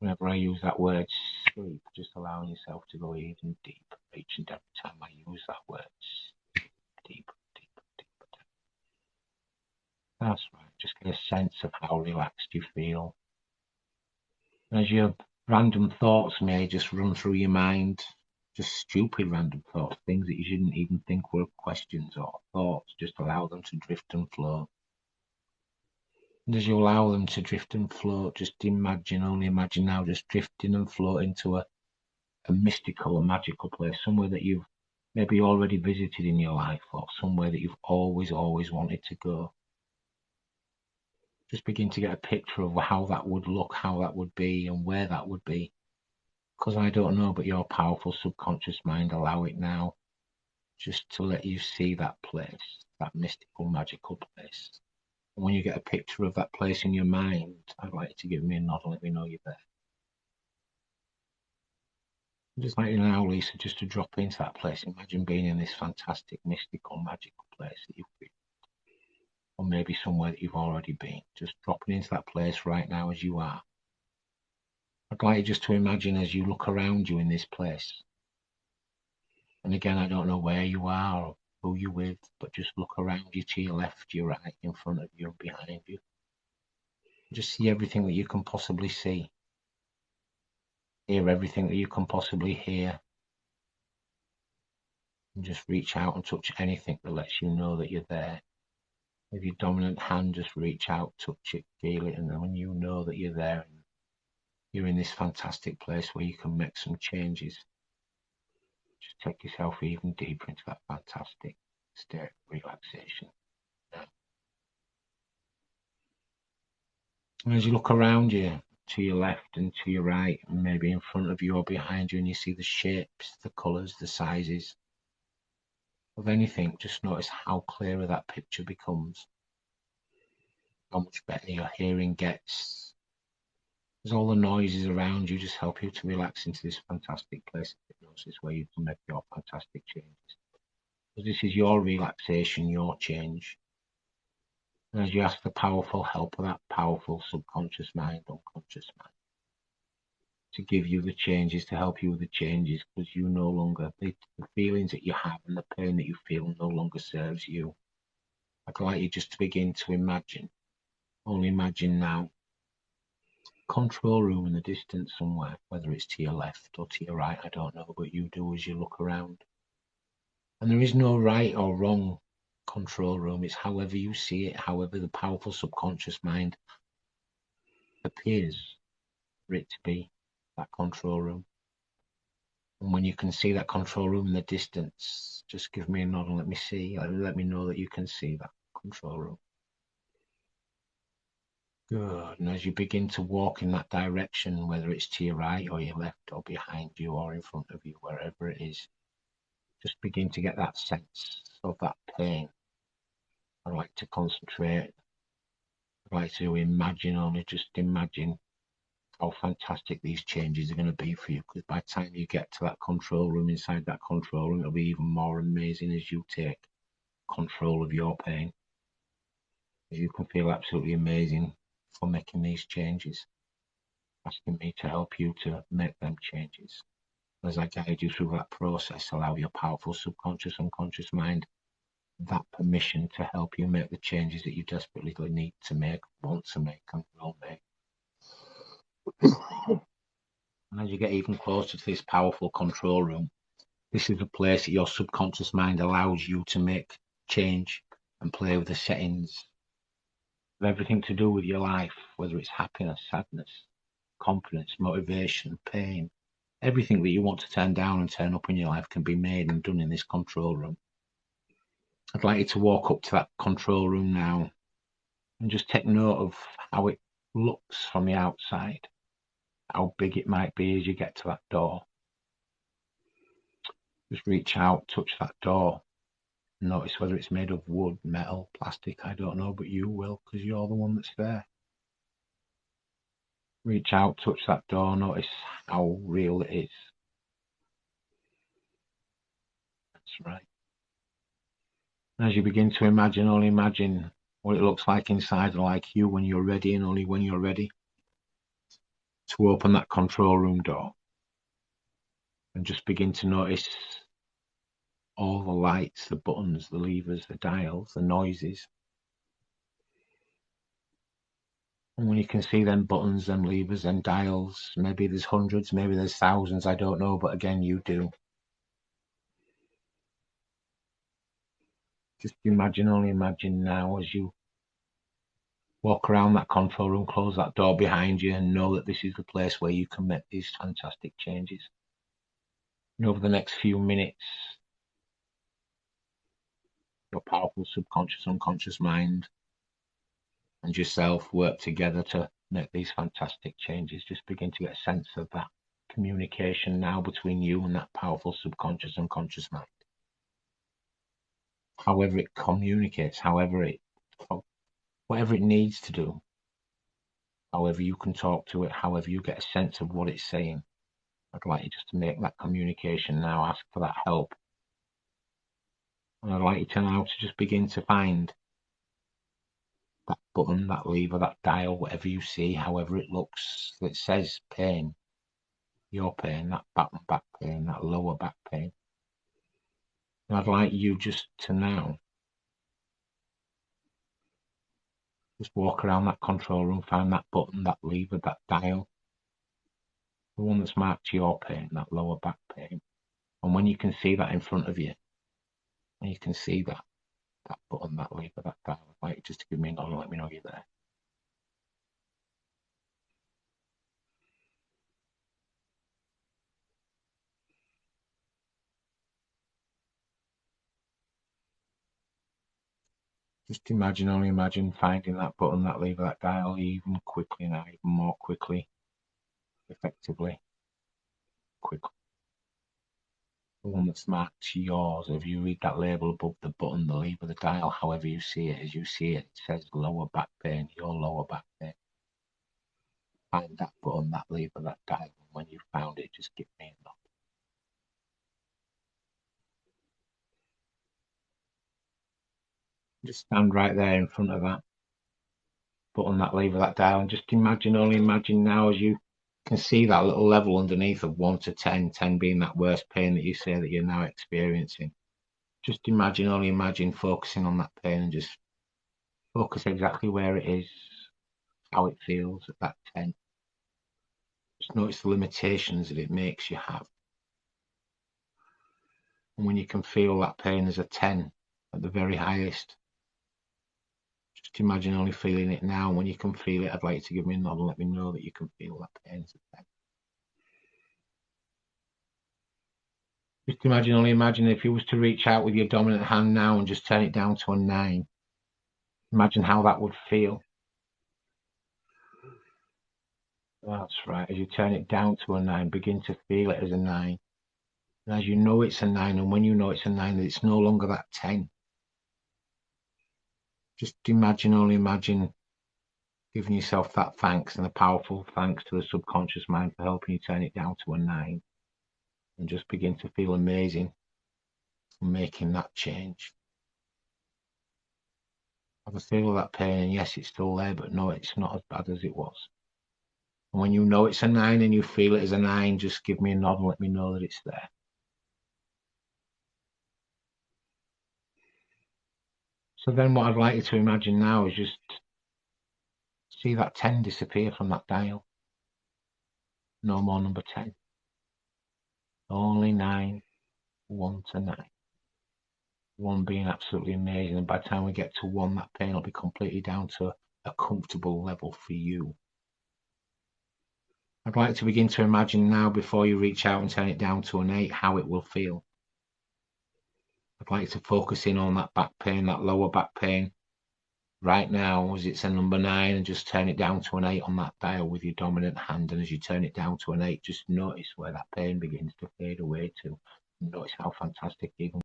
Whenever I use that word sleep, just allowing yourself to go even deeper each and every time I use that word. Deeper, deeper, deeper. That's right. Just get a sense of how relaxed you feel. As your random thoughts may just run through your mind, just stupid random thoughts, things that you shouldn't even think were questions or thoughts, just allow them to drift and float. And as you allow them to drift and float, just only imagine now just drifting and floating to a mystical, a magical place, somewhere that you've maybe already visited in your life or somewhere that you've always wanted to go. Just begin to get a picture of how that would look, how that would be, and where that would be. Because I don't know, but your powerful subconscious mind allow it now just to let you see that place, that mystical, magical place. And when you get a picture of that place in your mind, I'd like you to give me a nod and let me know you're there. Just like you now, Lisa, just to drop into that place. Imagine being in this fantastic, mystical, magical place that you've been, or maybe somewhere that you've already been. Just dropping into that place right now as you are. I'd like you just to imagine as you look around you in this place. And again, I don't know where you are or who you're with, but just look around you to your left, your right, in front of you, and behind you. Just see everything that you can possibly see. Hear everything that you can possibly hear. And just reach out and touch anything that lets you know that you're there. With your dominant hand, just reach out, touch it, feel it, and then when you know that you're there, and you're in this fantastic place where you can make some changes, just take yourself even deeper into that fantastic state of relaxation. And as you look around you, to your left and to your right, and maybe in front of you or behind you, and you see the shapes, the colours, the sizes of anything, just notice how clearer that picture becomes, how much better your hearing gets. As all the noises around you just help you to relax into this fantastic place of hypnosis where you can make your fantastic changes. Because this is your relaxation, your change. And as you ask the powerful help of that powerful subconscious mind, unconscious mind, to give you the changes, to help you with the changes, because you no longer, the feelings that you have and the pain that you feel no longer serves you. I'd like you just to begin to imagine, only imagine now, control room in the distance somewhere, whether it's to your left or to your right, I don't know, but you do as you look around. And there is no right or wrong control room. It's however you see it, however the powerful subconscious mind appears for it to be, that control room. And when you can see that control room in the distance, just give me a nod and let me see. Let me know that you can see that control room. Good. And as you begin to walk in that direction, whether it's to your right or your left or behind you or in front of you, wherever it is, just begin to get that sense of that pain. I like to concentrate. I like to imagine, only just imagine how fantastic these changes are going to be for you. Because by the time you get to that control room, inside that control room, it'll be even more amazing as you take control of your pain. As you can feel absolutely amazing for making these changes, asking me to help you to make them changes. As I guide you through that process, allow your powerful subconscious, unconscious mind that permission to help you make the changes that you desperately need to make, want to make, and will make. And as you get even closer to this powerful control room, this is the place that your subconscious mind allows you to make change and play with the settings of everything to do with your life, whether it's happiness, sadness, confidence, motivation, pain. Everything that you want to turn down and turn up in your life can be made and done in this control room. I'd like you to walk up to that control room now and just take note of how it looks from the outside, how big it might be as you get to that door. Just reach out, touch that door. Notice whether it's made of wood, metal, plastic, I don't know, but you will, because you're the one that's there. Reach out, touch that door, notice how real it is. That's right. And as you begin to imagine, only imagine what it looks like inside and like you when you're ready, and only when you're ready. to open that control room door and just begin to notice all the lights, the buttons, the levers, the dials, the noises. And when you can see them buttons, them levers, them dials, maybe there's hundreds, maybe there's thousands, I don't know, but again, you do. Just imagine, only imagine now as you walk around that control room, close that door behind you, and know that this is the place where you can make these fantastic changes. And over the next few minutes, your powerful subconscious, unconscious mind and yourself work together to make these fantastic changes. Just begin to get a sense of that communication now between you and that powerful subconscious, unconscious mind. However it communicates, whatever it needs to do, however you can talk to it, however you get a sense of what it's saying. I'd like you just to make that communication now, ask for that help. And I'd like you to now to just begin to find that button, that lever, that dial, whatever you see, however it looks, that says pain, your pain, that back pain, that lower back pain. And I'd like you just to now just walk around that control room, find that button, that lever, that dial, the one that's marked your pain, that lower back pain. And when you can see that in front of you, and you can see that button, that lever, that dial, I'd like you just to give me a nod and let me know you're there. Just imagine, only imagine finding that button, that lever, that dial even quickly now, even more quickly, effectively, quickly. The one that's marked yours. If you read that label above the button, the lever, the dial, however you see it, as you see it, it says lower back pain, your lower back pain. Find that button, that lever, that dial, and when you've found it, just give me a nod. Just stand right there in front of that button, that lever, that dial, and just imagine, only imagine now as you can see that little level underneath of 1 to 10, 10 being that worst pain that you say that you're now experiencing. Just imagine, only imagine focusing on that pain and just focus exactly where it is, how it feels at that 10. Just notice the limitations that it makes you have. And when you can feel that pain as a 10 at the very highest, just imagine only feeling it now. When you can feel it, I'd like you to give me a nod and let me know that you can feel that pain as a 10. Just imagine, only imagine if you was to reach out with your dominant hand now and just turn it down to a 9. Imagine how that would feel. That's right. As you turn it down to a 9, begin to feel it as a 9. And as you know it's a 9, and when you know it's a 9, it's no longer that 10. Just imagine, only imagine giving yourself that thanks, and a powerful thanks to the subconscious mind for helping you turn it down to a 9. And just begin to feel amazing and making that change. Have a feel of that pain, and yes, it's still there, but no, it's not as bad as it was. And when you know it's a 9 and you feel it as a 9, just give me a nod and let me know that it's there. So then what I'd like you to imagine now is just see that 10 disappear from that dial. No more number 10. Only 9, 1 to 9. 1 being absolutely amazing, and by the time we get to 1, that pain will be completely down to a comfortable level for you. I'd like to begin to imagine now, before you reach out and turn it down to an 8, how it will feel. I'd like to focus in on that back pain, that lower back pain, right now as it's a number 9, and just turn it down to an 8 on that dial with your dominant hand. And as you turn it down to an 8, just notice where that pain begins to fade away to. Notice how fantastic even